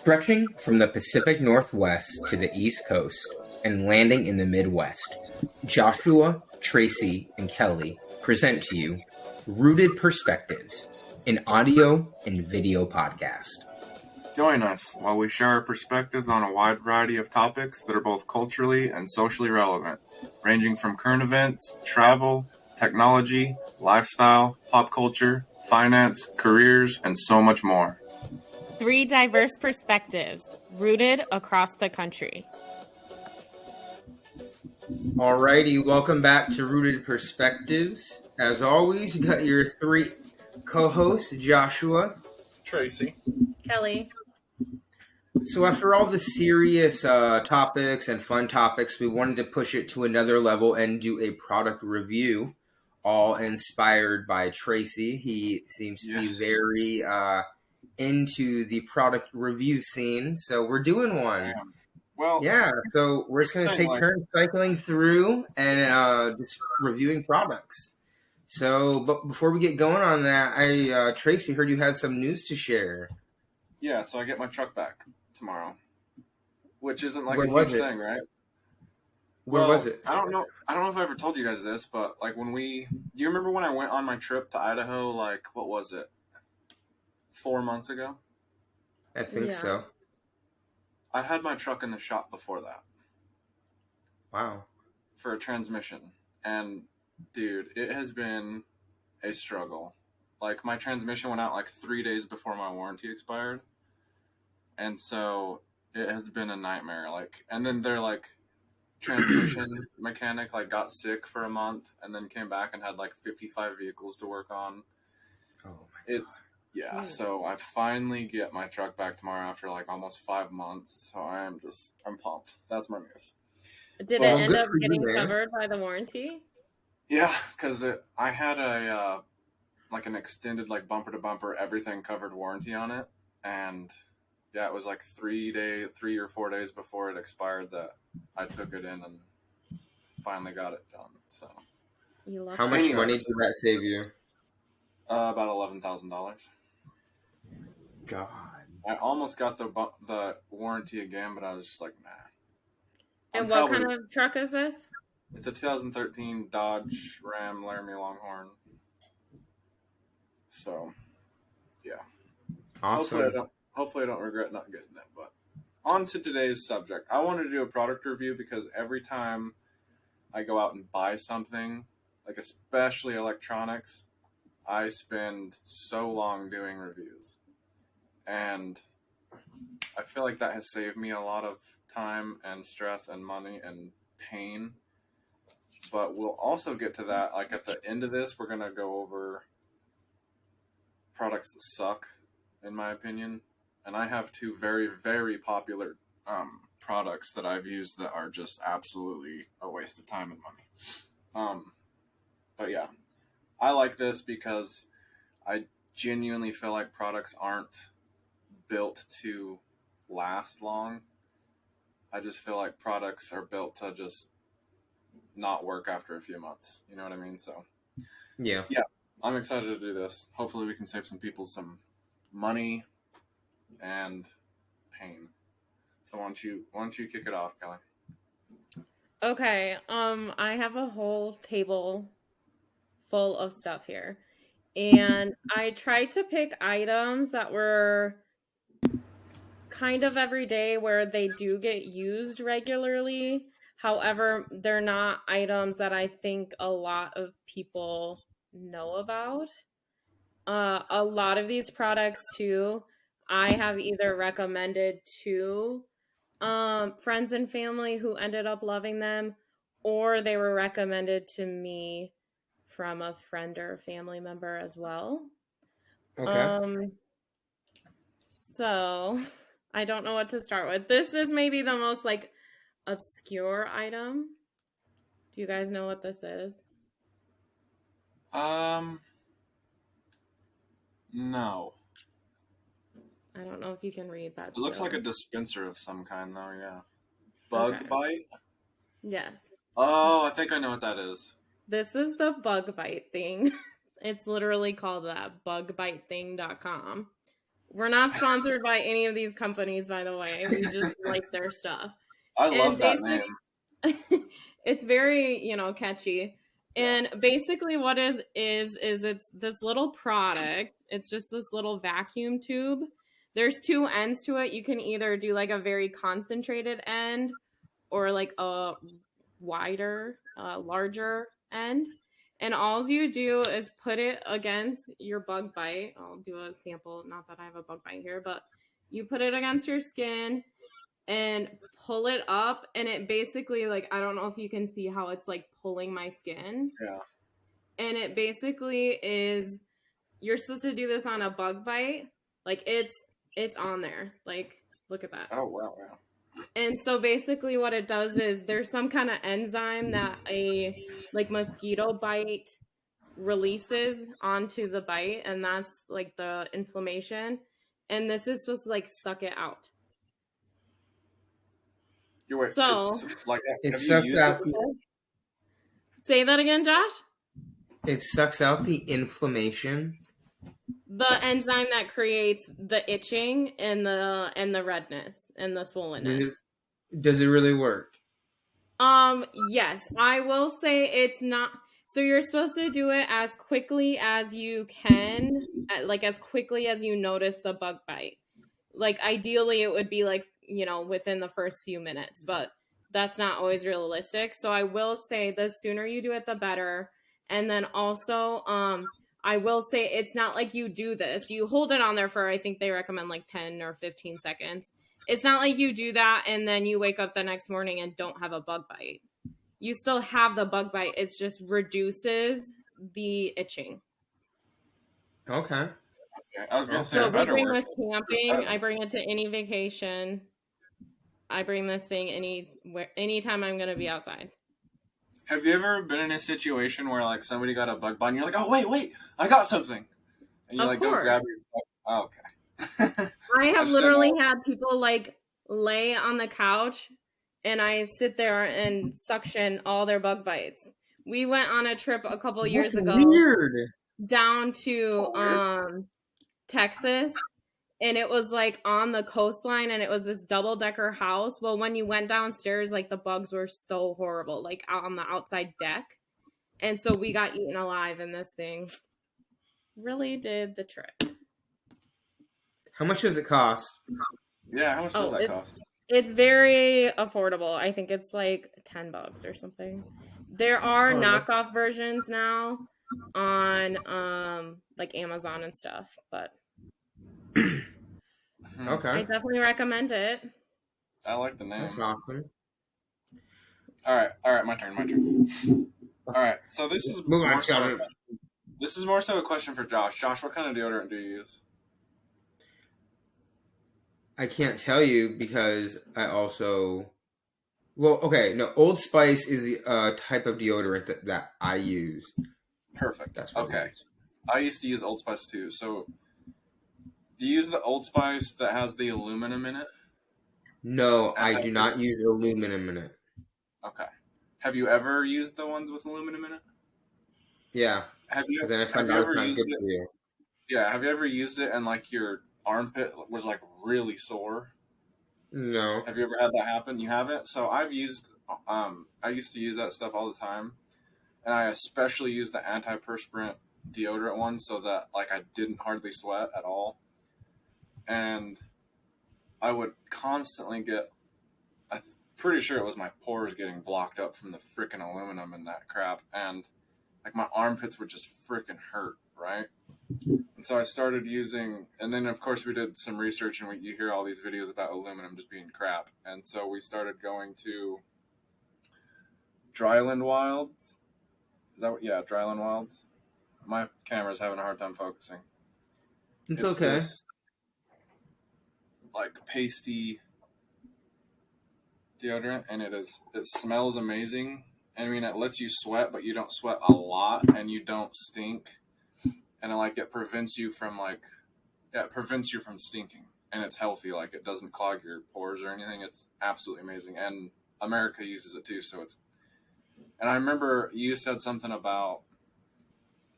Stretching from the Pacific Northwest to the East Coast and landing in the Midwest, Joshua, Tracy, and Kelley present to you Rooted Perspectives, an audio and video podcast. Join us while we share our perspectives on a wide variety of topics that are both culturally and socially relevant, ranging from current events, travel, technology, lifestyle, pop culture, finance, careers, and so much more. 3 diverse perspectives, rooted across the country. Alrighty, welcome back to Rooted Perspectives. As always, you got your 3 co-hosts, Joshua, Tracy, Kelley. So after all the serious topics and fun topics, we wanted to push it to another level and do a product review, all inspired by Tracy. He seems to be very into the product review scene, so we're doing one. Well, yeah, so we're just going to take turns cycling through and just reviewing products. So, but before we get going on that, Tracy, heard you had some news to share. Yeah, so I get my truck back tomorrow, which isn't like a huge thing, right? Where was it? I don't know if I ever told you guys this, but like do you remember when I went on my trip to Idaho, like, what was it? 4 months ago? I think so. I had my truck in the shop before that. Wow. For a transmission. And dude, it has been a struggle. Like, my transmission went out like 3 days before my warranty expired. And so it has been a nightmare. Like, and then their like transmission mechanic like got sick for a month and then came back and had like 55 vehicles to work on. Oh my God. Yeah, so I finally get my truck back tomorrow after like almost 5 months. So I'm pumped. That's my news. Did it end up getting covered by the warranty? Yeah, because I had a like an extended like bumper to bumper everything covered warranty on it, and yeah, it was like 3 or 4 days before it expired that I took it in and finally got it done. So how much money did that save you? About $11,000. God, I almost got the warranty again, but I was just like, nah. And what kind of truck is this? It's a 2013 Dodge Ram Laramie Longhorn. So, yeah. Awesome. Hopefully I don't regret not getting it. But on to today's subject. I wanted to do a product review because every time I go out and buy something, like especially electronics, I spend so long doing reviews. And I feel like that has saved me a lot of time and stress and money and pain. But we'll also get to that. Like at the end of this, we're going to go over products that suck, in my opinion. And I have 2 very, very popular products that I've used that are just absolutely a waste of time and money. But yeah, I like this because I genuinely feel like products aren't built to last long. I just feel like products are built to just not work after a few months. You know what I mean? So yeah, I'm excited to do this. Hopefully we can save some people some money and pain. So why don't you kick it off, Kelley? Okay. I have a whole table full of stuff here. And I tried to pick items that were kind of everyday where they do get used regularly. However, they're not items that I think a lot of people know about. A lot of these products too, I have either recommended to friends and family who ended up loving them, or they were recommended to me from a friend or a family member as well. Okay. So I don't know what to start with. This is maybe the most like obscure item. Do you guys know what this is? No. I don't know if you can read that. It looks like a dispenser of some kind, though, yeah. Bug bite? Yes. Oh, I think I know what that is. This is the bug bite thing. It's literally called that, bugbitething.com. We're not sponsored by any of these companies, by the way. We just like their stuff. I love And that basically, name. it's very, catchy. Yeah. And basically what is it's this little product. It's just this little vacuum tube. There's two ends to it. You can either do like a very concentrated end or like a wider, larger end. And all you do is put it against your bug bite. I'll do a sample, not that I have a bug bite here, but you put it against your skin and pull it up, and it basically, like, I don't know if you can see how it's like pulling my skin. Yeah. And it basically is, you're supposed to do this on a bug bite. Like it's on there. Like, look at that. Oh wow, wow. And so basically what it does is there's some kind of enzyme that a like mosquito bite releases onto the bite, and that's like the inflammation. And this is supposed to like suck it out. You wait. So It's like, It have you sucks used it out. before? say that again, Josh. It sucks out the inflammation. The enzyme that creates the itching and the redness and the swollenness. Does it really work? Yes, I will say it's not. So you're supposed to do it as quickly as you can, like as quickly as you notice the bug bite. Like ideally it would be like, within the first few minutes, but that's not always realistic. So I will say the sooner you do it, the better. And then also, I will say it's not like you do this. You hold it on there for, I think they recommend like 10 or 15 seconds. It's not like you do that and then you wake up the next morning and don't have a bug bite. You still have the bug bite. It just reduces the itching. Okay. Okay. I was gonna say So it we better bring work. this camping. I bring it to any vacation. I bring this thing anytime I'm going to be outside. Have you ever been in a situation where like somebody got a bug bite and you're like, oh wait, I got something, and you Of like course. go grab your bug. Oh, okay. I have just literally didn't know. had people like lay on the couch and I sit there and suction all their bug bites. We went on a trip a couple years That's ago weird. down to Weird. Texas, and it was like on the coastline, and it was this double-decker house. Well, when you went downstairs, like the bugs were so horrible, like out on the outside deck. And so we got eaten alive, and this thing really did the trick. How much does it cost? Yeah, how much does that cost? It's very affordable. I think it's like $10 or something. There are knockoff versions now on like Amazon and stuff, but Okay. I definitely recommend it. I like the name. That's awesome. All right, my turn. All right, so this is more so a question for Josh. Josh, what kind of deodorant do you use? I can't tell you because I also. Well, okay, no. Old Spice is the type of deodorant that I use. Perfect. That's what okay. I used to use Old Spice too. So, do you use the Old Spice that has the aluminum in it? No, I do not use aluminum in it. Okay. Have you ever used the ones with aluminum in it? Yeah. Have you ever used it? Yeah. Have you ever used it and like your armpit was like really sore? No. Have you ever had that happen? You haven't? So I used to use that stuff all the time. And I especially used the antiperspirant deodorant one so that like I didn't hardly sweat at all. And I would constantly get, I'm pretty sure it was my pores getting blocked up from the freaking aluminum and that crap. And like my armpits would just freaking hurt, right? And so I started using, and then of course we did some research and you hear all these videos about aluminum just being crap. And so we started going to Dryland Wilds. Is that what? Yeah, Dryland Wilds. My camera's having a hard time focusing. It's okay. This, like pasty deodorant, and it smells amazing. I mean, it lets you sweat, but you don't sweat a lot, and you don't stink. And it prevents you from stinking, and it's healthy. Like it doesn't clog your pores or anything. It's absolutely amazing, and America uses it too. So it's. And I remember you said something about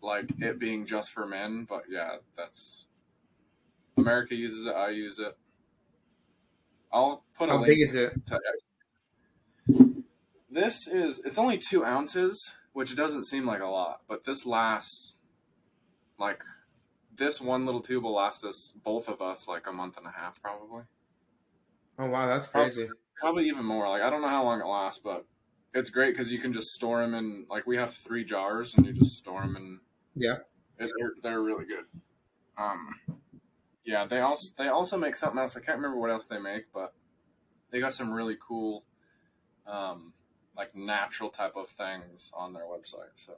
like it being just for men, but yeah, that's America uses it. I use it. I'll put a How link big is it? to it's only 2 ounces, which doesn't seem like a lot, but this lasts like this one little tube will last us, both of us, like a month and a half probably. Oh wow, that's crazy. Probably even more. Like I don't know how long it lasts, but it's great because you can just store them in. Like we have 3 jars, and you just store them in. Yeah. They're really good. Yeah, they also make something else. I can't remember what else they make, but they got some really cool, like natural type of things on their website. So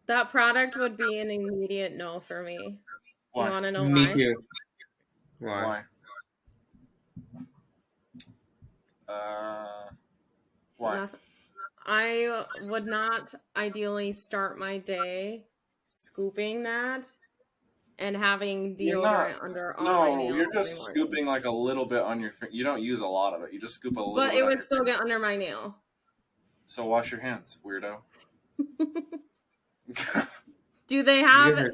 That product would be an immediate no for me. Do you why? want to know Me why? too. Why? Why? Noth- I would not ideally start my day scooping that and having You're not. deodorant under all my No, nails you're every just morning. scooping like a little bit on your finger. You don't use a lot of it. You just scoop a little But bit it on would your still finger. get under my nail. So wash your hands, weirdo. Do they have You're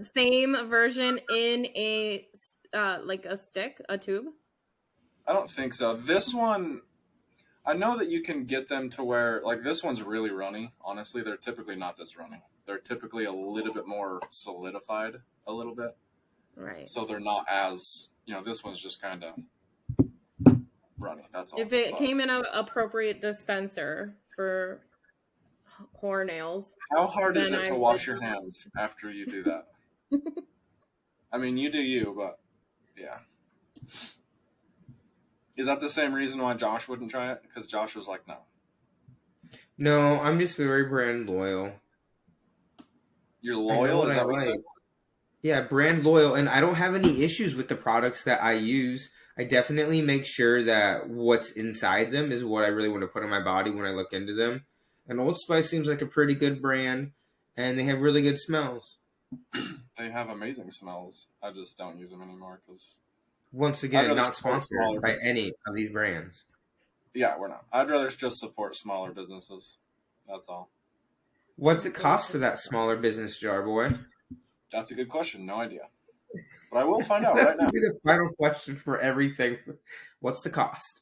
the same version in a like a stick, a tube? I don't think so. This one, I know that you can get them to where, like, this one's really runny. Honestly, they're typically not this runny. They're typically a little bit more solidified, a little bit. Right. So they're not as, this one's just kind of runny. That's all. If it came in an appropriate dispenser for whore nails, How hard is then it I to would- wash your hands after you do that? I mean, you do you, but yeah. Is that the same reason why Josh wouldn't try it? Because Josh was like, no. No, I'm just very brand loyal. You're I know loyal? what Is I that what you like. said? Yeah, brand loyal, and I don't have any issues with the products that I use. I definitely make sure that what's inside them is what I really want to put on my body when I look into them. And Old Spice seems like a pretty good brand, and they have really good smells. They have amazing smells. I just don't use them anymore because Once I'd again, rather not support sponsored smaller by businesses. any of these brands. Yeah, we're not. I'd rather just support smaller businesses. That's all. What's it cost for that smaller business jar, boy? That's a good question. No idea. But I will find out That's right now. gonna be the final question for everything. What's the cost?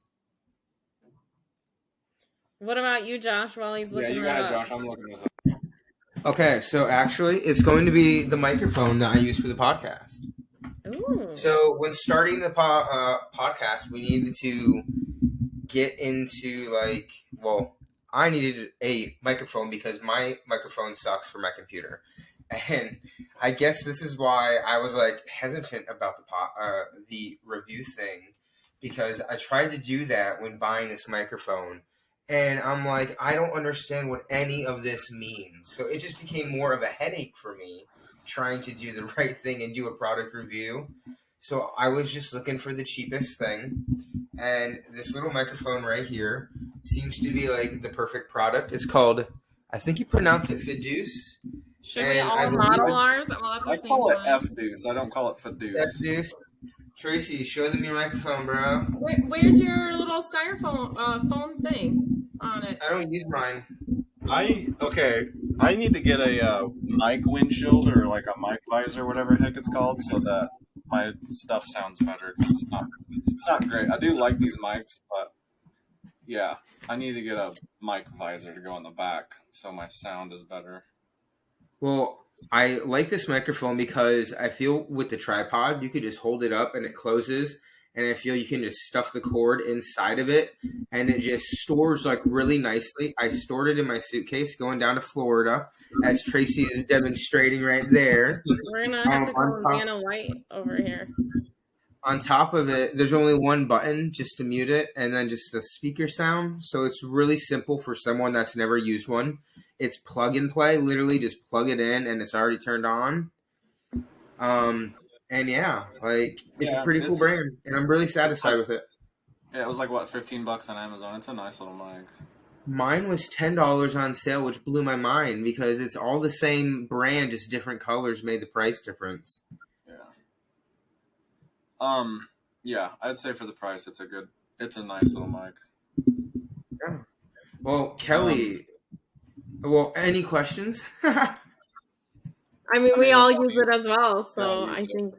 What about you, Josh? While he's Yeah, looking you go that ahead, up. Josh. I'm looking this up. Okay, so actually, it's going to be the microphone that I use for the podcast. Ooh. So when starting the podcast, we needed to get into I needed a microphone because my microphone sucks for my computer, and I guess this is why I was like hesitant about the review thing, because I tried to do that when buying this microphone, and I'm like, I don't understand what any of this means. So it just became more of a headache for me trying to do the right thing and do a product review. So I was just looking for the cheapest thing, and this little microphone right here seems to be like the perfect product. It's called, I think you pronounce it Fiduce. Should we And I all believe model ours all at the I same call it time? F-deuce. I don't call it Fiduce. Fiduce. Tracy, show them your microphone, bro. Where's your little styrofoam foam thing on it? I don't use mine. I need to get a mic windshield or like a mic visor, whatever the heck it's called, so that my stuff sounds better. Because it's not great. I do like these mics, but yeah, I need to get a mic visor to go on the back so my sound is better. Well, I like this microphone because I feel with the tripod, you could just hold it up and it closes. And I feel you can just stuff the cord inside of it and it just stores like really nicely. I stored it in my suitcase going down to Florida, as Tracy is demonstrating right there. We're gonna have to call Vanna White over here. On top of it, there's only one button just to mute it and then just the speaker sound. So it's really simple for someone that's never used one. It's plug and play, literally just plug it in and it's already turned on. And yeah, like it's a pretty cool brand and I'm really satisfied with it. Yeah, it was like what, $15 on Amazon. It's a nice little mic. Mine was $10 on sale, which blew my mind because it's all the same brand, just different colors made the price difference. Yeah, I'd say for the price, it's a nice little mic. Yeah. Well, Kelley, any questions? I mean, we all use it as well, so I think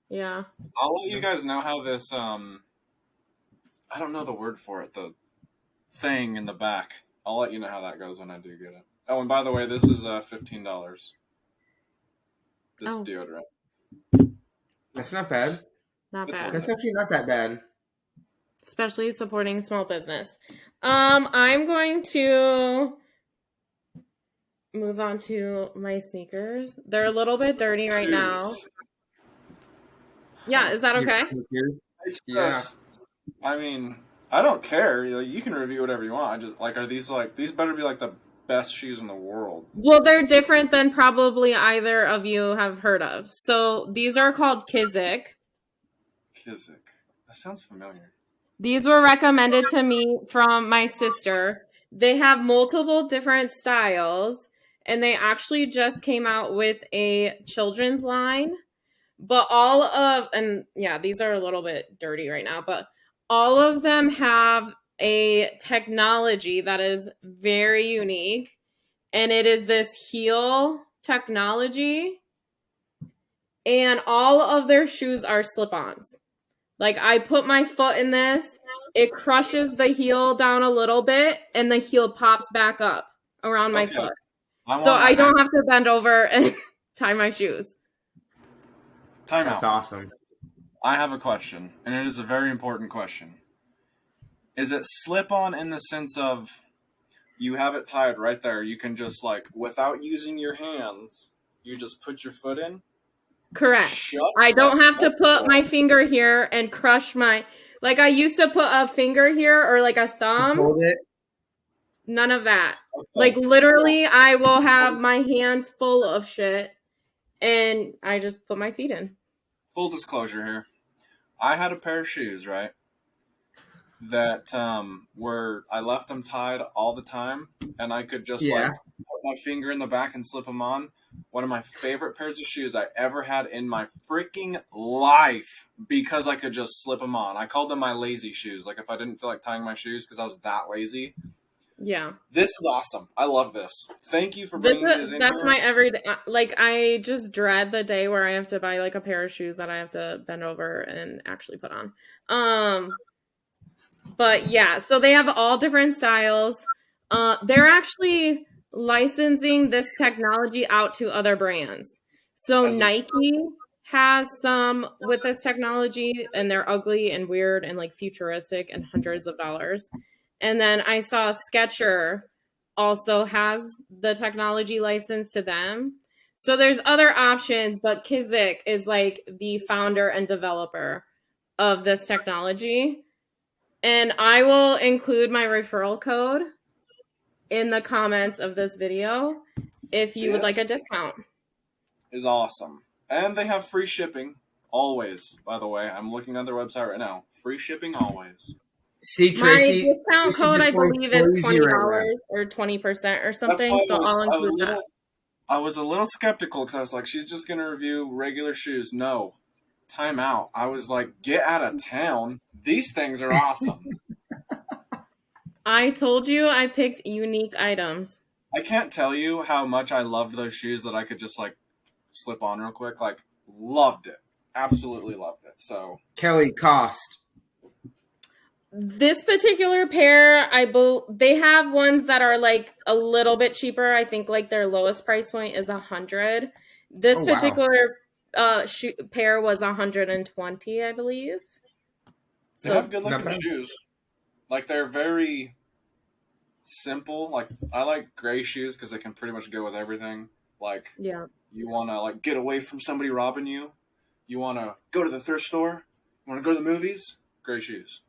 Yeah. I'll let you guys know how this I don't know the word for it, the thing in the back. I'll let you know how that goes when I do get it. Oh, and by the way, this is $15. This Oh, deodorant. That's not bad. not It's worth bad. That's it. actually not that bad. Especially supporting small business. I'm going to move on to my sneakers. They're a little bit dirty right now. Shoes. Yeah, Huh. is that Your okay? sneakers? It's Yeah. just, I mean, I don't care. You can review whatever you want. I just like, are these like these better be like the best shoes in the world? Well, they're different than probably either of you have heard of. So these are called Kizik. Kizik. That sounds familiar. These were recommended to me from my sister. They have multiple different styles, and they actually just came out with a children's line. But all of, and yeah, these are a little bit dirty right now, but all of them have a technology that is very unique. And it is this heel technology. And all of their shoes are slip ons. Like I put my foot in this, it crushes the heel down a little bit, and the heel pops back up around my Okay, foot. I So want I to don't have to bend over and tie my shoes. time That's out. awesome. I have a question, and it is a very important question. Is it slip on in the sense of you have it tied right there? You can just like without using your hands, you just put your foot in. Correct. Shut I the don't have to fuck put my up. finger here and crush my, like I used to put a finger here or like a thumb. Hold it. None of that. Like Okay, literally, I will have my hands full of shit and I just put my feet in. full disclosure here. I had a pair of shoes, right? That were I left them tied all the time, and I could just Yeah. like put my finger in the back and slip them on. One of my favorite pairs of shoes I ever had in my freaking life because I could just slip them on. I called them my lazy shoes. Like if I didn't feel like tying my shoes because I was that lazy. Yeah. This is awesome. I love this. Thank you for bringing these in That's here. my everyday. Like I just dread the day where I have to buy like a pair of shoes that I have to bend over and actually put on. But yeah, so they have all different styles. They're actually licensing this technology out to other brands. So As it should. Nike has some with this technology, and they're ugly and weird and like futuristic and hundreds of dollars. And then I saw Skechers also has the technology license to them. So there's other options, but Kizik is like the founder and developer of this technology. And I will include my referral code in the comments of this video if you would like a This discount. is awesome. And they have free shipping always, by the way. I'm looking at their website right now. Free shipping always. See, My Tracy, discount Tracy's code, just I going believe, is crazy right now. $20 or 20% or That's why something. So I'll include that. I was a little skeptical because I was like, she's just gonna review regular shoes. No, time out. I was like, get out of town. These things are awesome. I told you I picked unique items. I can't tell you how much I loved those shoes that I could just like slip on real quick. Like, loved it. Absolutely loved it. So Kelley, cost. This particular pair, they have ones that are like a little bit cheaper. I think like their lowest price point is 100. This Oh, wow. particular pair was 120, I believe. they have So good Not looking bad. shoes. Like they're very simple. Like I like gray shoes because they can pretty much go with everything. Like yeah. you want to like get away from somebody robbing you. You want to go to the thrift store. You want to go to the movies. Gray shoes.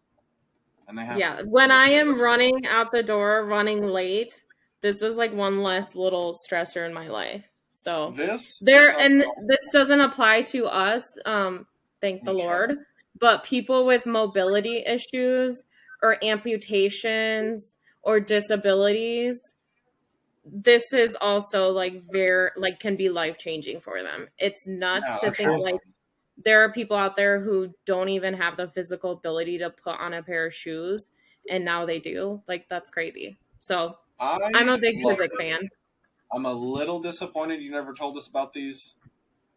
And they have Yeah. When I am running out the door, running late, this is like one less little stressor in my life. So this is there, and something this doesn't apply to us, thank the I'll try. Lord, but people with mobility issues or amputations or disabilities, this is also like very like can be life changing for them. It's nuts Yeah, to that's think Sure. like awesome. there are people out there who don't even have the physical ability to put on a pair of shoes, and now they do. Like that's crazy. So I'm I a big love Kizik this. fan. I'm a little disappointed you never told us about these.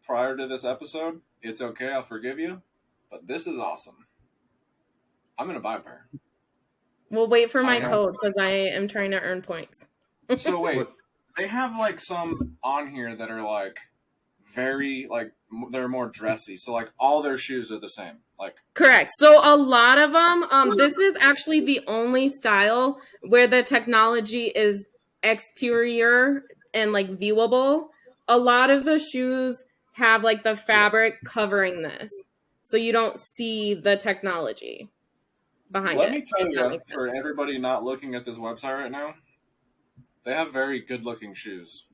prior to this episode, it's okay, I'll forgive you. But this is awesome. I'm going to buy a pair. We'll wait for my I know. code because I am trying to earn points. So wait, they have like some on here that are like very like they're more dressy. So like all their shoes are the same. Like Correct. So a lot of them, this is actually the only style where the technology is exterior and like viewable. A lot of the shoes have like the fabric covering this, so you don't see the technology behind let it. me tell If that you, makes sense. for everybody not looking at this website right now, they have very good looking shoes.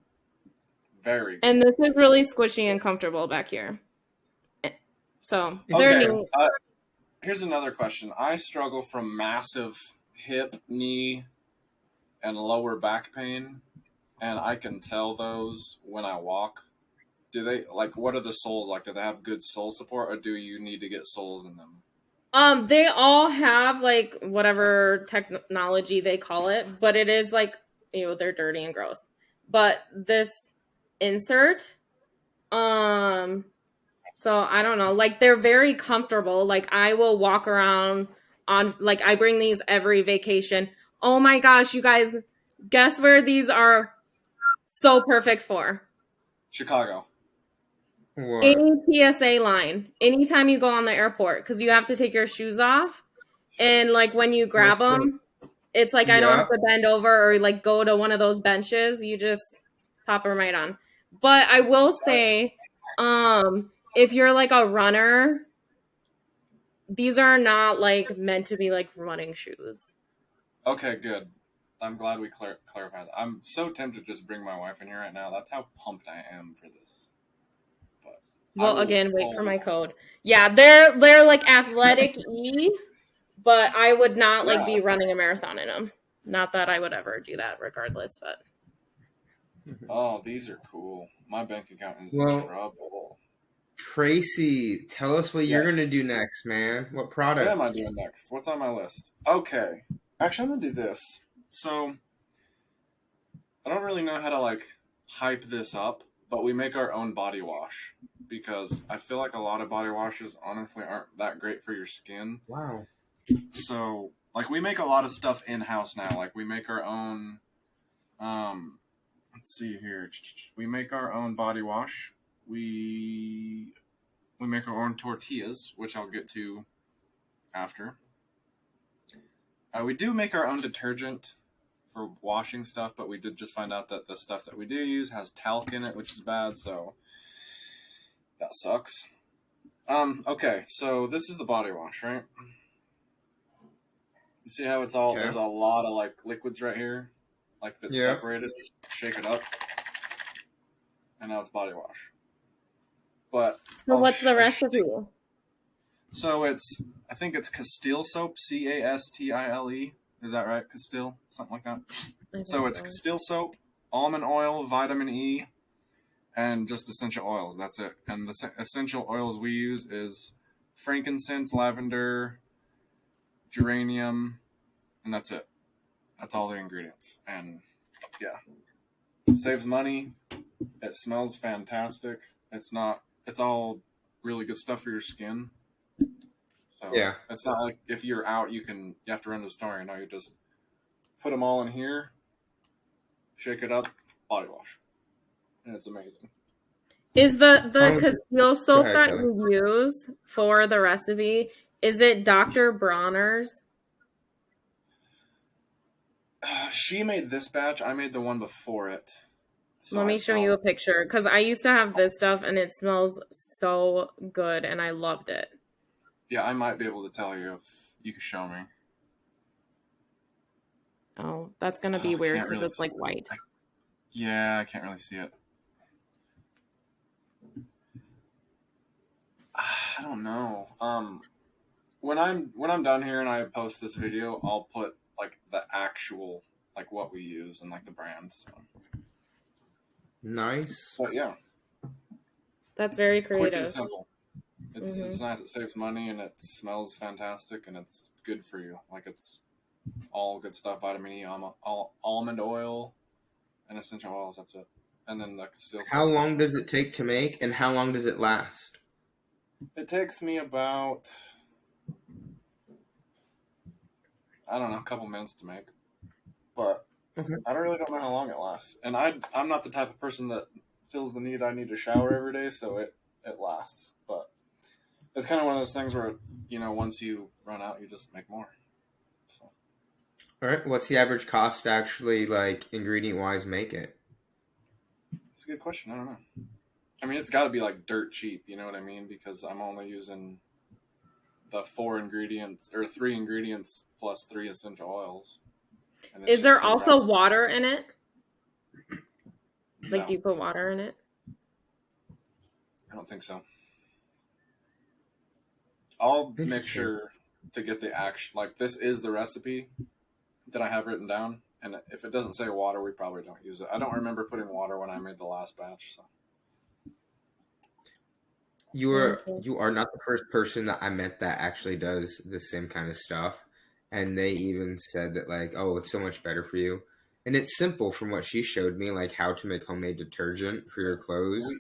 Very good. And this is really squishy and comfortable back here. So they're Okay. new. Here's another question. I struggle from massive hip, knee, and lower back pain, and I can tell those when I walk. Do they like? What are the soles like? Do they have good sole support, or do you need to get soles in them? They all have like whatever technology they call it, but it is like, they're dirty and gross. But this insert, so I don't know, like they're very comfortable. Like I will walk around on, like I bring these every vacation. Oh my gosh, you guys, guess where these are so perfect for? Chicago. What? Any TSA line, anytime you go on the airport, because you have to take your shoes off. And like when you grab them, it's like I don't have to bend over or like go to one of those benches. You just pop them right on. But I will say, if you're like a runner, these are not like meant to be like running shoes. Okay, good. I'm glad we clarified that. I'm so tempted to just bring my wife in here right now. That's how pumped I am for this. But Well, again, wait for my code. Yeah, they're like athletic-y, but I would not like be running a marathon in them. Not that I would ever do that regardless, but Oh, these are cool. My bank account is in trouble. Tracy, tell us what you're Yes. going to do next, man. What What product? am I doing next? What's on my list? Okay. Actually, I'm going to do this. So, I don't really know how to, like, hype this up, but we make our own body wash. Because I feel like a lot of body washes, honestly, aren't that great for your skin. Wow. So, like, we make a lot of stuff in-house now. Like, we make our own, let's see here. We make our own body wash. We make our own tortillas, which I'll get to after. We do make our own detergent for washing stuff, but we did just find out that the stuff that we do use has talc in it, which is bad, so that sucks. Okay, so this is the body wash, right? You see how it's all, there's a lot of like liquids right here, like that's separated. Just shake it up, and now it's body wash. But so what's the recipe? So I think it's Castile soap, Castile. Is that right? Castile, something like that. So it's Castile soap, almond oil, vitamin E, and just essential oils. That's it. And the essential oils we use is frankincense, lavender, geranium, and that's it. That's all the ingredients. And yeah, saves money. It smells fantastic. It's all really good stuff for your skin. So yeah, it's not like if you're out, you have to run to the store. You just put them all in here, shake it up, body wash, and it's amazing. Is the Castile soap that you use for the recipe, is it Dr. Bronner's? She made this batch. I made the one before it. So let me show you a picture, because I used to have this stuff and it smells so good and I loved it. Yeah, I might be able to tell you if you can show me. Oh, that's going to be weird because it's like white. I can't really see it. I don't know. When I'm done here and I post this video, I'll put like the actual like what we use and like the brands. So. Nice. But yeah, that's very creative. Quick and simple. It's nice. It saves money and it smells fantastic and it's good for you. Like it's all good stuff. Vitamin E, almond oil, and essential oils. That's it. and then the castile How syrup. long does it take to make, and how long does it last? It takes me about, I don't know, a couple minutes to make, but Okay. I don't know how long it lasts. And I'm not the type of person that feels the need I need to shower every day, so it lasts. But it's kind of one of those things where, you know, once you run out, you just make more. So All right. What's the average cost to actually, like, ingredient-wise make it? it's a good question. I don't know. I mean, it's got to be like dirt cheap, you know what I mean? Because I'm only using the 3 ingredients plus 3 essential oils. And it's Is just there 10 also grams. water in it? Like, No, do you put water in it? I don't think so. I'll make Interesting. sure to get the action. Like, this is the recipe that I have written down. And if it doesn't say water, we probably don't use it. I don't remember putting water when I made the last batch. So You Okay. are not the first person that I met that actually does the same kind of stuff, and they even said that, like, oh, it's so much better for you, and it's simple from what she showed me, like how to make homemade detergent for your clothes. we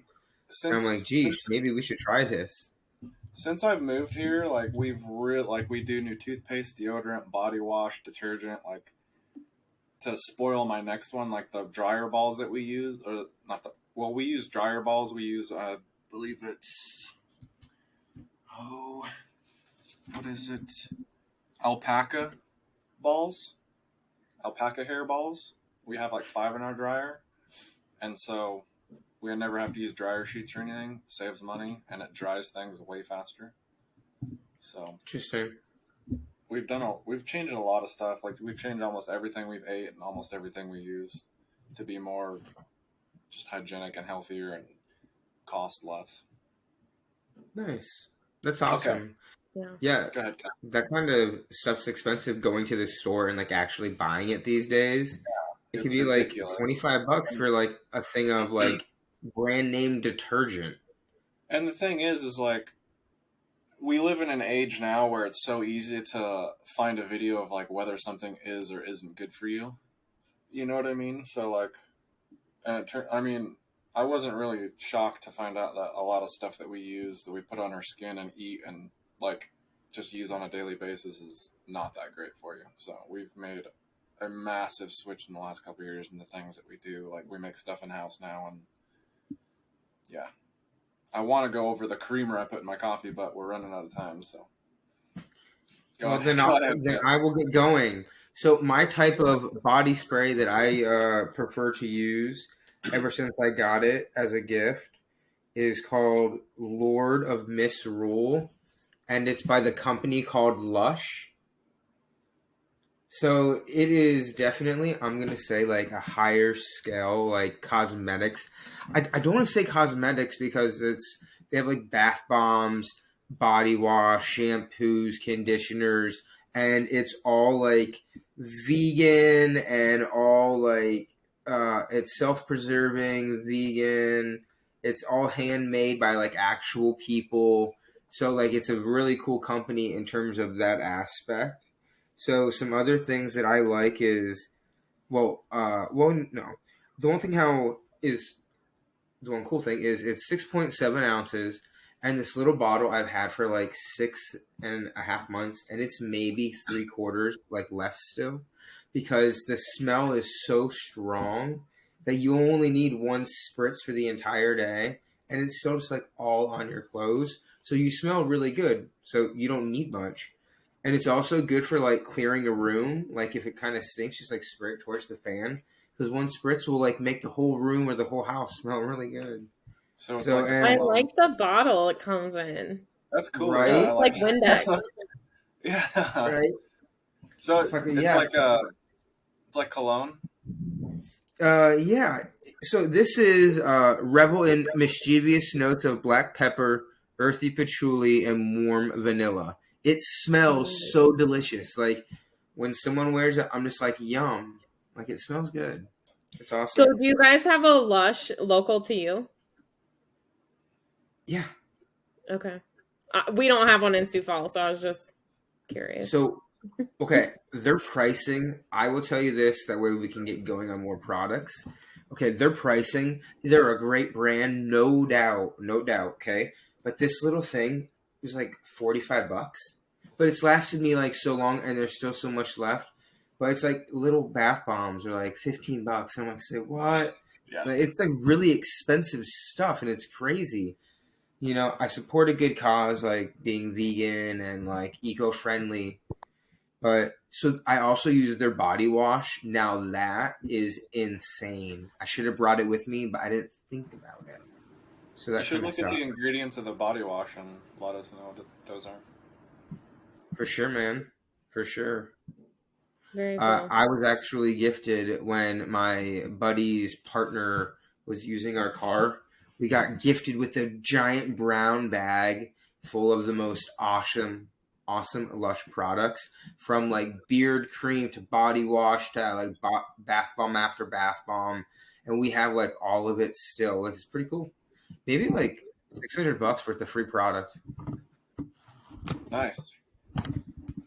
And I'm like, since geez, maybe we should try this. since I've moved here, like we do new toothpaste, deodorant, body wash, detergent, like to spoil my next one, like the dryer balls that we use, or not the well, we use dryer balls. We use I believe it's oh, what is it? Alpaca balls, alpaca hair balls. We have like 5 in our dryer, and so we never have to use dryer sheets or anything. It saves money and it dries things way faster. So Interesting. we've changed a lot of stuff. Like we've changed almost everything we've ate and almost everything we use to be more just hygienic and healthier and cost less. Nice. That's Okay, awesome. Yeah. Yeah, go ahead, Kat. that kind of stuff's expensive going to the store and like actually buying it these days. It could It's be like ridiculous. 25 bucks And, for like a thing of like brand name detergent. and the thing is like we live in an age now where it's so easy to find a video of like whether something is or isn't good for you. You know what I mean? So like, and I mean, I wasn't really shocked to find out that a lot of stuff that we use that we put on our skin and eat and like just use on a daily basis is not that great for you. So we've made a massive switch in the last couple of years in the things that we do. Like we make stuff in house now, and yeah, I want to go over the creamer I put in my coffee, but we're running out of time. So go Well, ahead. Go ahead. then Kat. I will get going. So my type of body spray that I prefer to use ever since I got it as a gift is called Lord of Misrule, and it's by the company called Lush. So it is definitely, I'm going to say, like a higher scale, like cosmetics. I don't want to say cosmetics because they have like bath bombs, body wash, shampoos, conditioners, and it's all like vegan and all like, it's self preserving, vegan. It's all handmade by like actual people. So, like, it's a really cool company in terms of that aspect. So some other things that I like is no. The one thing how is the one cool thing is it's 6.7 ounces, and this little bottle I've had for like 6.5 months, and it's maybe 3/4 like left still, because the smell is so strong that you only need one spritz for the entire day, and it's still just like all on your clothes, so you smell really good. So you don't need much. And it's also good for like clearing a room. Like if it kind of stinks, just like spray it towards the fan, because one spritz will like make the whole room or the whole house smell really good. So it's So like a I and cologne. like the bottle it comes in. That's cool. Yeah, I right, like Like Windex. that. Yeah. right, So it's like it's yeah, it's like cologne. yeah. So this is rebel in mischievous notes of black pepper, earthy patchouli, and warm vanilla. It smells Mm. so delicious. Like when someone wears it, I'm just like yum. Like it smells good. It's So awesome. do you guys have a Lush local to you? Yeah. Okay. We don't have one in Sioux Falls, so I was just curious. So okay, their pricing, I will tell you this, that way we can get going on more products. Okay, their pricing, they're a great brand, no doubt, no doubt, okay? But this little thing was like $45. But it's lasted me like so long and there's still so much left. But it's like little bath bombs are like $15. And I'm like, say what? Yeah. Like, it's like really expensive stuff and it's crazy. You know, I support a good cause like being vegan and like eco-friendly. But so I also use their body wash. Now that is insane. I should have brought it with me, but I didn't think about it. So You that should kind of look at the sucks. ingredients of the body wash and let us know what those are. For sure, man. For sure. Very cool. I was actually gifted when my buddy's partner was using our car. We got gifted with a giant brown bag full of the most awesome Lush products, from like beard cream to body wash to like bath bomb after bath bomb, and we have like all of it still. Like, it's pretty cool. Maybe like $600 worth of free product, Nice.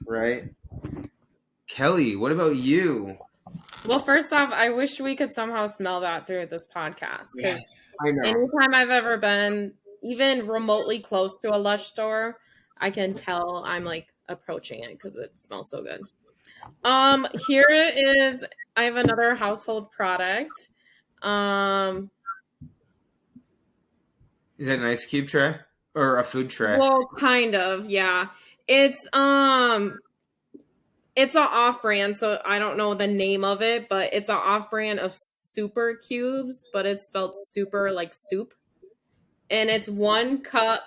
right? Kelley, what about you? Well, first off, I wish we could somehow smell that through this podcast, because I know. anytime I've ever been even remotely close to a Lush store, I can tell I'm like approaching it because it smells so good. Here it is. I have another household product. Is that an ice cube tray or a food tray? Well, kind of, yeah. It's an off-brand, so I don't know the name of it, but it's an off-brand of super cubes, but it's spelled super like soup. And it's 1 cup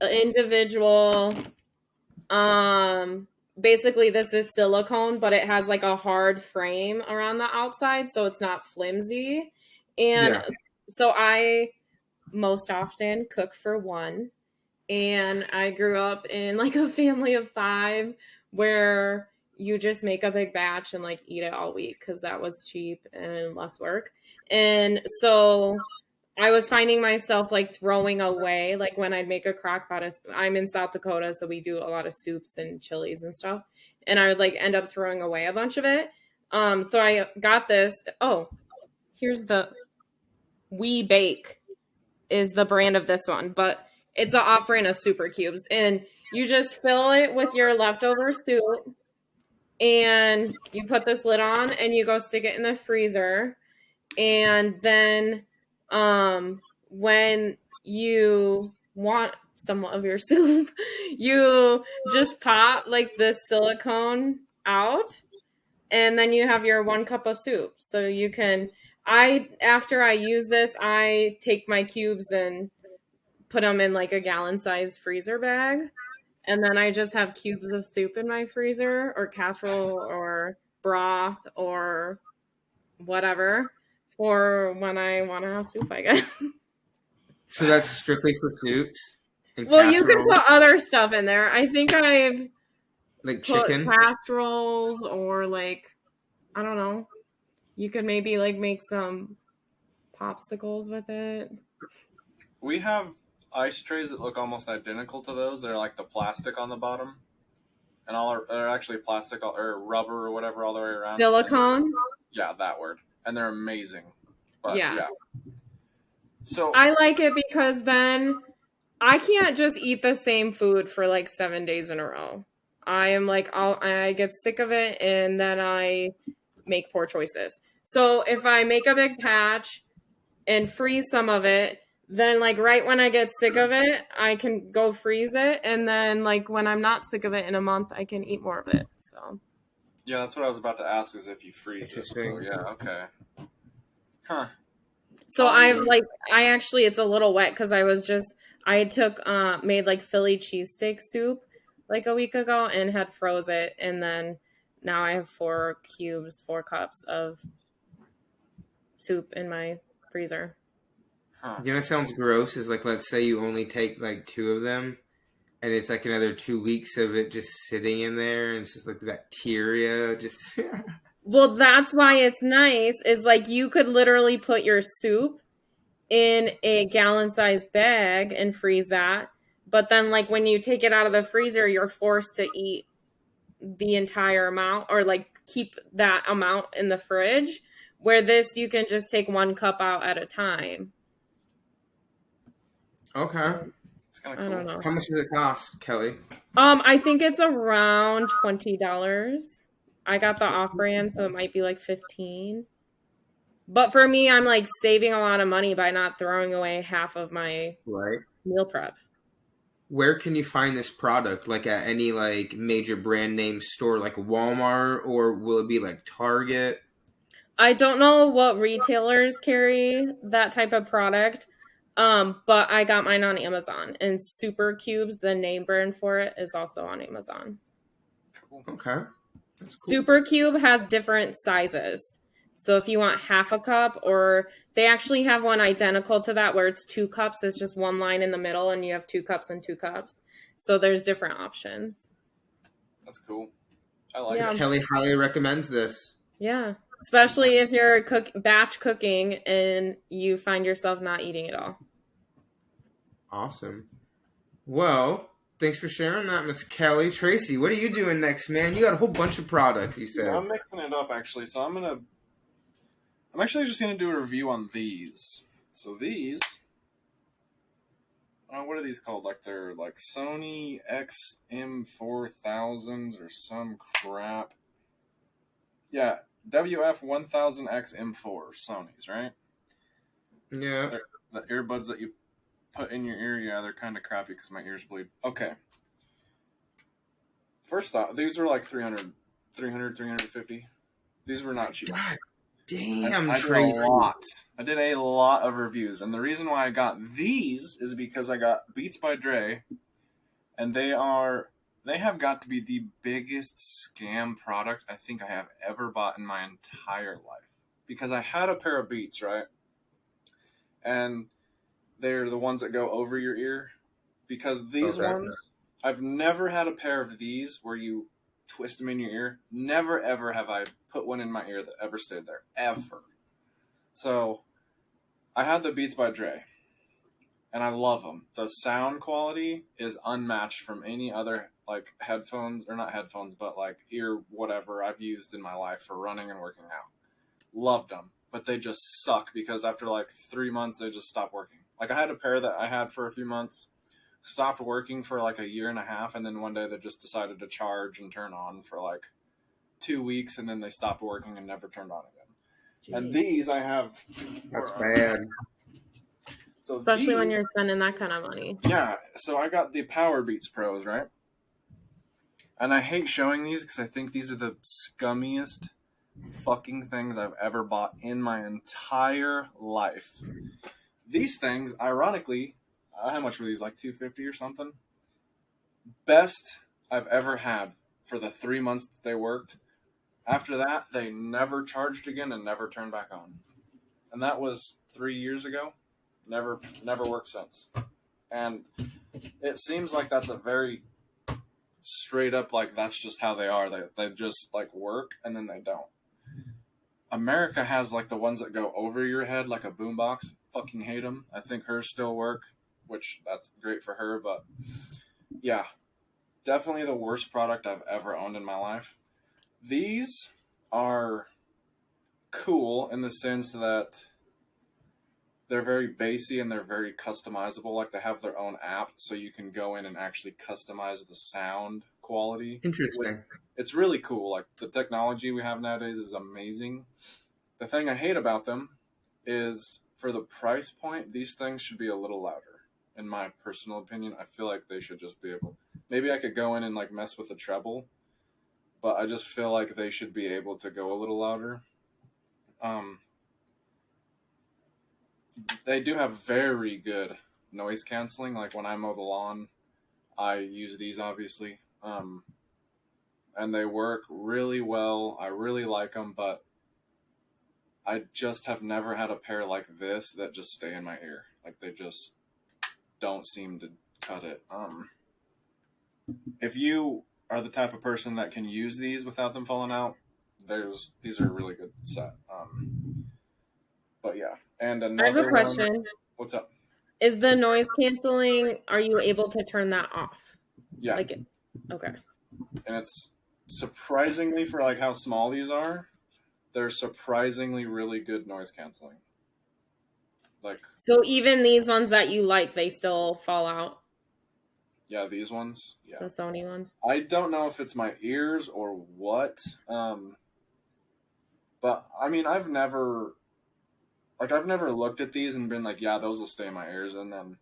individual. Basically this is silicone, but it has like a hard frame around the outside, so it's not flimsy. And Yeah. so I most often cook for one. And I grew up in like a family of 5 where you just make a big batch and like eat it all week because that was cheap and less work. And so I was finding myself like throwing away, like when I'd make a crock pot. I'm in South Dakota, so we do a lot of soups and chilies and stuff. And I would like end up throwing away a bunch of it. So I got this. Oh, here's the We Bake is the brand of this one, but it's an off-brand of super cubes. And you just fill it with your leftover soup and you put this lid on and you go stick it in the freezer. And then when you want some of your soup, you just pop like this silicone out and then you have your 1 cup of soup. So you can after I use this, I take my cubes and put them in like a gallon size freezer bag. And then I just have cubes of soup in my freezer or casserole or broth or whatever for when I want to have soup, I guess. So that's strictly for soups and Well, you could casseroles, put other stuff in there. I think I've like put chicken. casseroles or like, I don't know. You could maybe like make some popsicles with it. We have ice trays that look almost identical to those. They're like the plastic on the bottom, and they're actually plastic or rubber or whatever all the way around. Silicone. Yeah, that word. And they're amazing. But Yeah. yeah. So I like it because then I can't just eat the same food for like 7 days in a row. I am like, I get sick of it and then I make poor choices. So if I make a big patch and freeze some of it, then like right when I get sick of it, I can go freeze it. And then like when I'm not sick of it in a month, I can eat more of it. So yeah, that's what I was about to ask, is if you freeze it. So Interesting. yeah, okay. Huh. So I actually, it's a little wet because I made like Philly cheesesteak soup like a week ago and had froze it. And then now I have 4 cups of soup in my freezer. Huh. You know, what sounds gross. Is like, let's say you only take like 2 of them, and it's like another 2 weeks of it just sitting in there, and it's just like the bacteria just. Well, that's why it's nice is like you could literally put your soup in a gallon-sized bag and freeze that. But then like when you take it out of the freezer, you're forced to eat the entire amount or like keep that amount in the fridge. Where this, you can just take 1 cup out at a time. Okay. So, It's kind I of don't cool. know. How much does it cost, Kelley? I think it's around $20. I got the off brand, so it might be like 15. But for me, I'm like saving a lot of money by not throwing away half of my Right. meal prep. Where can you find this product? Like at any like major brand name store like Walmart, or will it be like Target? I don't know what retailers carry that type of product, but I got mine on Amazon. And Super Cubes, the name brand for it, is also on Amazon. Cool. Okay. That's cool. Super Cube has different sizes. So if you want half a cup, or they actually have one identical to that where it's 2 cups, it's just one line in the middle and you have 2 cups and 2 cups. So there's different options. That's cool. I like Yeah. it. Kelley highly recommends this. Yeah. Especially if you're batch cooking and you find yourself not eating it all. Awesome. Well, thanks for sharing that, Miss Kelley. Tracy, what are you doing next, man? You got a whole bunch of products, you said. I'm mixing it up actually, so I'm actually just gonna do a review on these. So these, what are these called? Like they're like Sony XM4000s or some crap. Yeah, WF1000X M4 Sony's, right? Yeah. They're the earbuds that you put in your ear. Yeah, they're kind of crappy because my ears bleed. Okay. First off, these were like 300, 350. These were not cheap. God damn, I Tracy. did a lot. I did a lot of reviews, and the reason why I got these is because I got Beats by Dre, and they have got to be the biggest scam product I think I have ever bought in my entire life. Because I had a pair of Beats, right? And they're the ones that go over your ear. Because these ones, I've never had a pair of these where you twist them in your ear. Never, ever have I put one in my ear that ever stayed there. Ever. So, I had the Beats by Dre. And I love them. The sound quality is unmatched from any other, like, headphones, or not headphones, but, like, ear whatever I've used in my life for running and working out. Loved them. But they just suck because after, like, 3 months, they just stopped working. Like, I had a pair that I had for a few months, stopped working for, like, a year and a half, and then one day they just decided to charge and turn on for, like, 2 weeks, and then they stopped working and never turned on again. Jeez. And these I have... That's bad. So especially when you're spending that kind of money. Yeah, so I got the Power Beats Pros, right? And I hate showing these because I think these are the scummiest fucking things I've ever bought in my entire life. These things, ironically, how much were these? Like $250 or something? Best I've ever had for the 3 months that they worked. After that, they never charged again and never turned back on. And that was 3 years ago. Never worked since. And it seems like that's a very straight up, like, that's just how they are. They just, like, work and then they don't. America has, like, the ones that go over your head like a boombox. Fucking hate them. I think hers still work, which that's great for her. But, yeah, definitely the worst product I've ever owned in my life. These are cool in the sense that they're very bassy and they're very customizable. Like, they have their own app, so you can go in and actually customize the sound quality. Interesting. It's really cool. Like, the technology we have nowadays is amazing. The thing I hate about them is, for the price point, these things should be a little louder. In my personal opinion, I feel like they should just be able... Maybe I could go in and, like, mess with the treble, but I just feel like they should be able to go a little louder. They do have very good noise canceling. Like, when I mow the lawn, I use these, obviously. And they work really well. I really like them, but I just have never had a pair like this that just stay in my ear. Like, they just don't seem to cut it. If you are the type of person that can use these without them falling out, these are a really good set. But yeah, and another I have a question. One, what's up? Is the noise canceling, are you able to turn that off? Yeah. Okay. And it's surprisingly, for like how small these are, they're surprisingly really good noise canceling. Like, So even these ones that you like, they still fall out. yeah, these ones, The yeah. Sony ones. I don't know if it's my ears or what, but I mean, I've never looked at these and been like, yeah, those will stay in my ears, and then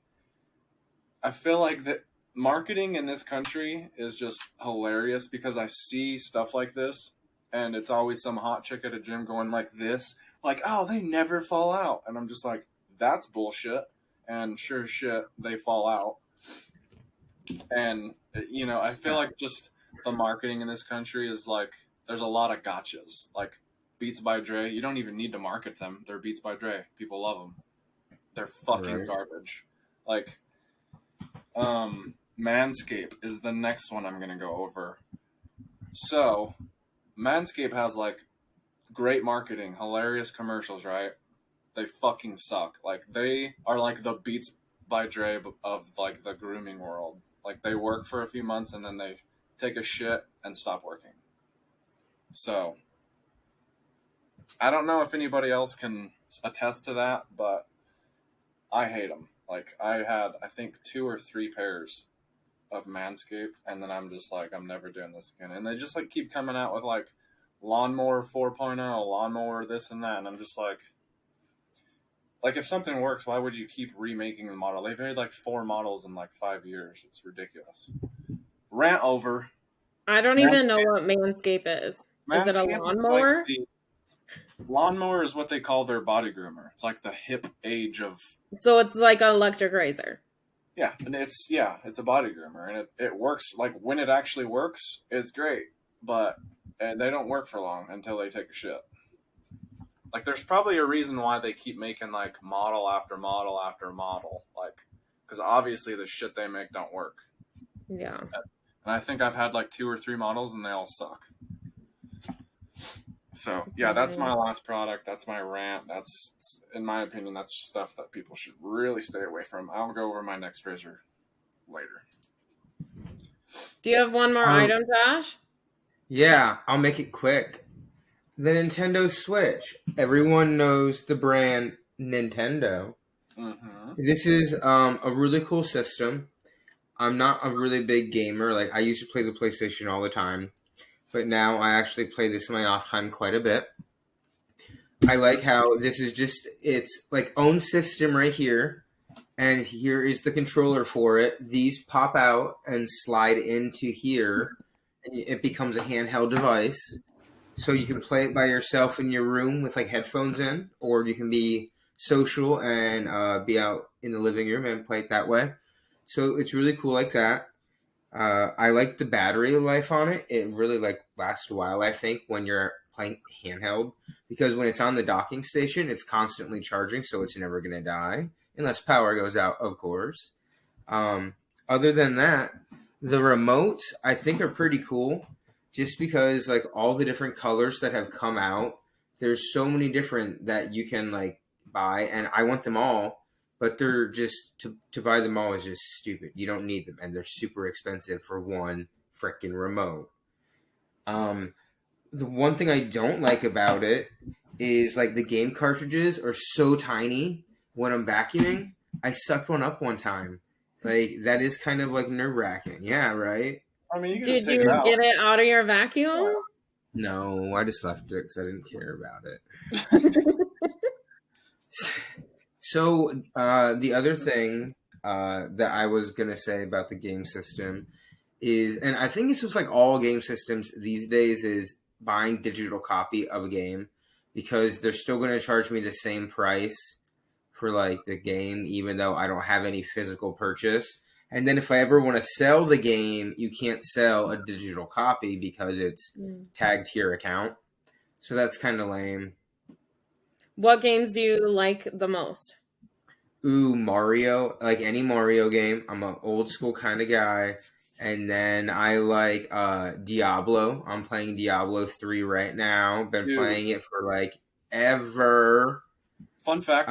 I feel like that marketing in this country is just hilarious because I see stuff like this, and it's always some hot chick at a gym going like this, like, oh, they never fall out, and I'm just like, that's bullshit, and sure as shit, they fall out. And, you know, I feel like just the marketing in this country is like, there's a lot of gotchas. Like, Beats by Dre, you don't even need to market them. They're Beats by Dre. People love them. They're fucking garbage. Like, Manscaped is the next one I'm going to go over. So, Manscaped has, like, great marketing, hilarious commercials, right? They fucking suck. Like, they are like the Beats by Dre of, like, the grooming world. Like, they work for a few months and then they take a shit and stop working. So, I don't know if anybody else can attest to that, but I hate them. Like, I had, I think, 2 or 3 pairs of Manscaped, and then I'm just like, I'm never doing this again. And they just, like, keep coming out with, like, lawnmower 4.0, lawnmower this and that, and I'm just like, if something works, why would you keep remaking the model? They've made, like, 4 models in, like, 5 years. It's ridiculous. Rant over. I don't even know what Manscaped is. Is it a lawnmower? Like lawnmower is what they call their body groomer. It's like the hip age of. So it's like an electric razor. Yeah, and it's a body groomer, and it works. Like, when it actually works, it's great, but and they don't work for long until they take a shit. Like, there's probably a reason why they keep making, like, model after model after model, like, because obviously the shit they make don't work. Yeah. And I think I've had, like, 2 or 3 models, and they all suck. So, yeah, that's my last product. That's my rant. That's, in my opinion, that's stuff that people should really stay away from. I'll go over my next razor later. Do you have one more item, Josh? Yeah, I'll make it quick. The Nintendo Switch. Everyone knows the brand Nintendo. Mm-hmm. This is a really cool system. I'm not a really big gamer. Like, I used to play the PlayStation all the time, but now I actually play this in my off time quite a bit. I like how this is just, it's like own system right here, and here is the controller for it. These pop out and slide into here, and it becomes a handheld device. So you can play it by yourself in your room with, like, headphones in, or you can be social and be out in the living room and play it that way. So it's really cool like that. I like the battery life on it. It really, like, lasts a while, I think, when you're playing handheld, because when it's on the docking station, it's constantly charging, so it's never going to die, unless power goes out, of course. Other than that, the remotes, I think, are pretty cool, just because, like, all the different colors that have come out, there's so many different that you can, like, buy, and I want them all, but they're just, to buy them all is just stupid. You don't need them, and they're super expensive for one freaking remote. The one thing I don't like about it is, like, the game cartridges are so tiny when I'm vacuuming. I sucked one up one time. Like, that is kind of, like, nerve-wracking. Yeah, right? I mean, you can Did just take you it out. get it out of your vacuum? No, I just left it because I didn't care about it. So, the other thing that I was going to say about the game system is, and I think it's with, like, all game systems these days, is buying digital copy of a game, because they're still going to charge me the same price for, like, the game, even though I don't have any physical purchase. And then if I ever want to sell the game, you can't sell a digital copy because it's tagged to your account. So that's kind of lame. What games do you like the most? Ooh, Mario. Like, any Mario game. I'm an old school kind of guy. And then I like Diablo. I'm playing Diablo 3 right now. Been playing it for, like, ever. Fun fact.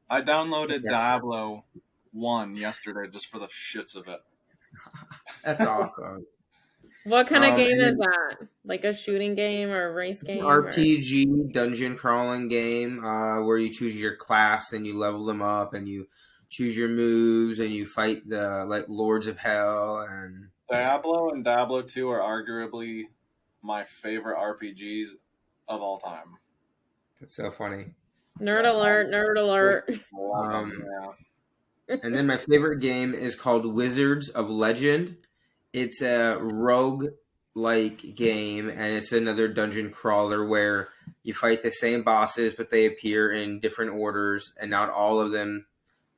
I downloaded Yeah. Diablo 1 yesterday just for the shits of it. That's awesome. What kind of game And is then that? Like a shooting game or a race it's an game or? RPG dungeon crawling game where you choose your class and you level them up and you choose your moves and you fight the like lords of hell and Diablo and Diablo 2 are arguably my favorite RPGs of all time. that's so funny. Nerd Yeah, alert, nerd alert. love them. Um, Yeah. and then my favorite game is called Wizards of Legend. It's a rogue like game and it's another dungeon crawler where you fight the same bosses but they appear in different orders and not all of them,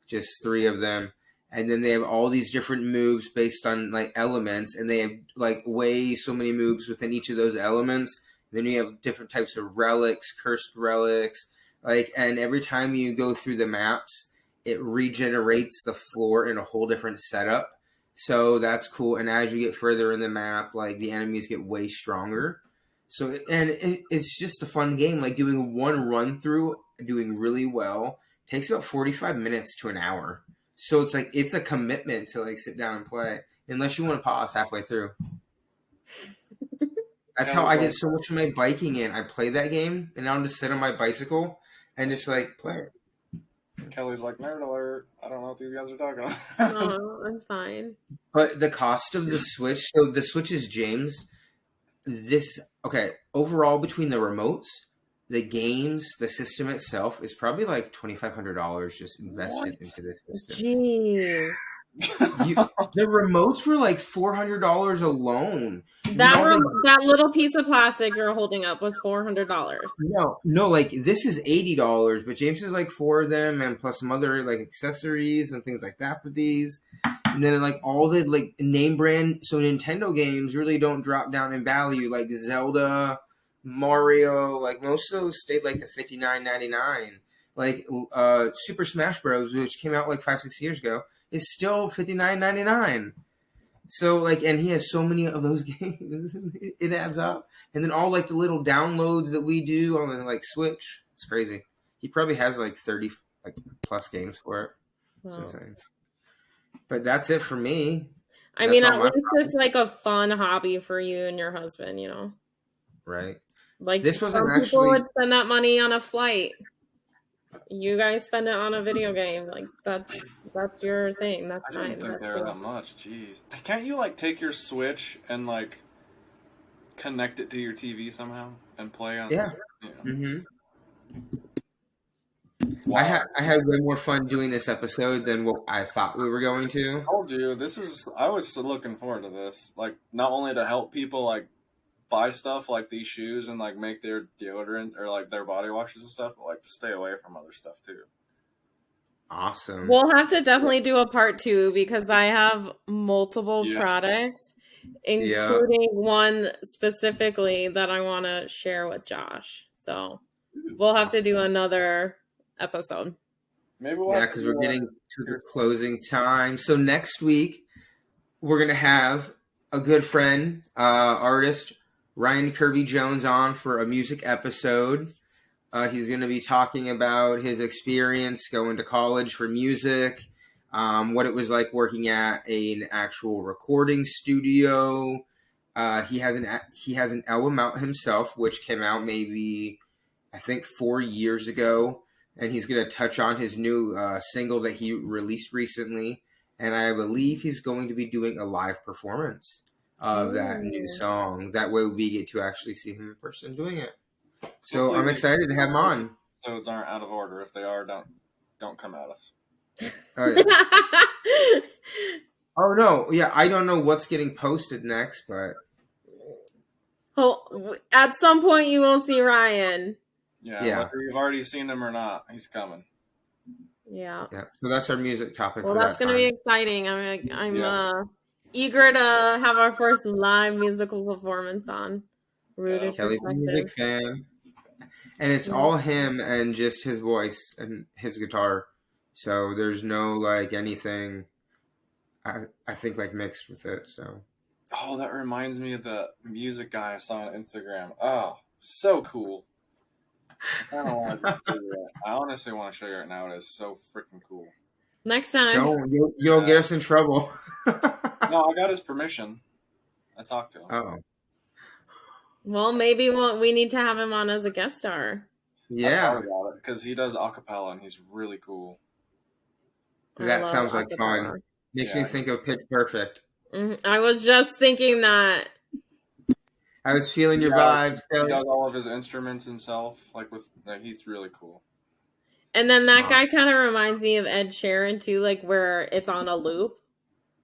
just three of them. And then they have all these different moves based on like elements, and they have like way so many moves within each of those elements. Then you have different types of relics, cursed relics, like, and every time you go through the maps, it regenerates the floor in a whole different setup. So that's cool. And as you get further in the map, like the enemies get way stronger. So it's just a fun game. Like doing one run through, doing really well takes about 45 minutes to an hour. So it's like it's a commitment to like sit down and play, unless you want to pause halfway through. That's how I get so much of my biking in. I play that game and I'll just sit on my bicycle and just like play it. Kelly's like, nerd alert. I don't know what these guys are talking about. No, that's fine. But the cost of the Switch, so the Switch is James. Overall between the remotes, the games, the system itself is probably like $2,500 just invested into this system. Gee. The remotes were like $400 alone. That little piece of plastic you're holding up was $400. No, like this is $80, but James has like 4 of them and plus some other like accessories and things like that for these. And then like all the like name brand, so Nintendo games really don't drop down in value, like Zelda, Mario, like most of those stayed like the $59.99. Like Super Smash Bros, which came out like 5-6 years ago, is still $59.99. So like, and he has so many of those games, it adds up. And then all like the little downloads that we do on the like Switch, it's crazy. He probably has like 30 like plus games for it. Wow. But that's it for me. I mean, at least it's like a fun hobby for you and your husband, you know? Right. Like this some people would spend that money on a flight. You guys spend it on a video game. Like that's your thing. That's fine. I didn't think they were that much. Jeez. Can't you like take your Switch and like connect it to your TV somehow and play on? Yeah. You know? Mm-hmm. Wow. I had way more fun doing this episode than what I thought we were going to. I told you I was looking forward to this. Like not only to help people like buy stuff like these shoes and like make their deodorant or like their body washes and stuff, but like to stay away from other stuff too. Awesome. We'll have to definitely do a part 2 because I have multiple products, including one specifically that I want to share with Josh. So we'll have to do another episode. Maybe because we're getting to the closing time. So next week we're gonna have a good friend, artist Ryan Kirby Jones on for a music episode. He's going to be talking about his experience going to college for music, what it was like working at an actual recording studio. He has an album out himself, which came out maybe I think 4 years ago, and he's going to touch on his new single that he released recently. And I believe he's going to be doing a live performance of that new song. That way we get to actually see him in person doing it. So hopefully I'm excited to have him on. Episodes aren't out of order. If they are, don't come at us. Oh, yeah. Oh no, yeah, I don't know what's getting posted next, but at some point you will see Ryan. Yeah. Whether you've already seen him or not, he's coming. Yeah. So that's our music topic. Well, that's going to be exciting. I'm eager to have our first live musical performance on Rooted Kelley's a music fan. And it's all him and just his voice and his guitar. So there's no like anything I think like mixed with it. So that reminds me of the music guy I saw on Instagram. Oh, so cool. I don't want to do that. I honestly want to show you right now. It is so freaking cool. Next time. You'll get us in trouble. No, I got his permission. I talked to him. Oh, Well, maybe we need to have him on as a guest star. I thought yeah. about it because he does acapella and he's really cool. I That love sounds like fun. acapella. Makes me Yeah. think of Pitch Perfect. I was just thinking that. I was feeling your Yeah, vibes, he Kelley. does all of his instruments himself. He's really cool. And then that guy kind of reminds me of Ed Sheeran too, like where it's on a loop,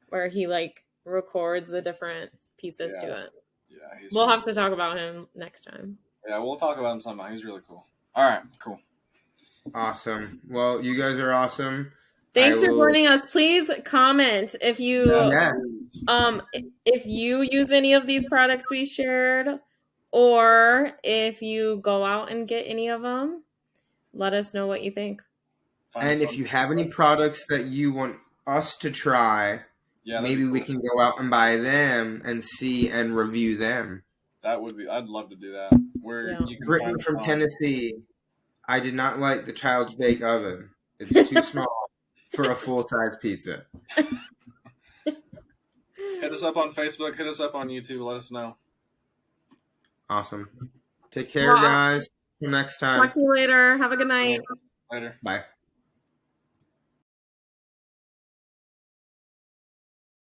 where he like records the different pieces to it. Yeah, we'll have to talk about him next time. Yeah, we'll talk about him sometime. He's really cool. All right, cool. Awesome. Well, you guys are awesome. Thanks for joining us. Please comment if you if you use any of these products we shared, or if you go out and get any of them. Let us know what you think. And if you have any products that you want us to try, maybe we can go out and buy them and see and review them. That would be. I'd love to do that. Brittany from Tennessee. I did not like the Child's Bake Oven. It's too small for a full-size pizza. Hit us up on Facebook. Hit us up on YouTube. Let us know. Awesome. Take care, guys. Till next time. Talk to you later. Have a good night. Later. Bye.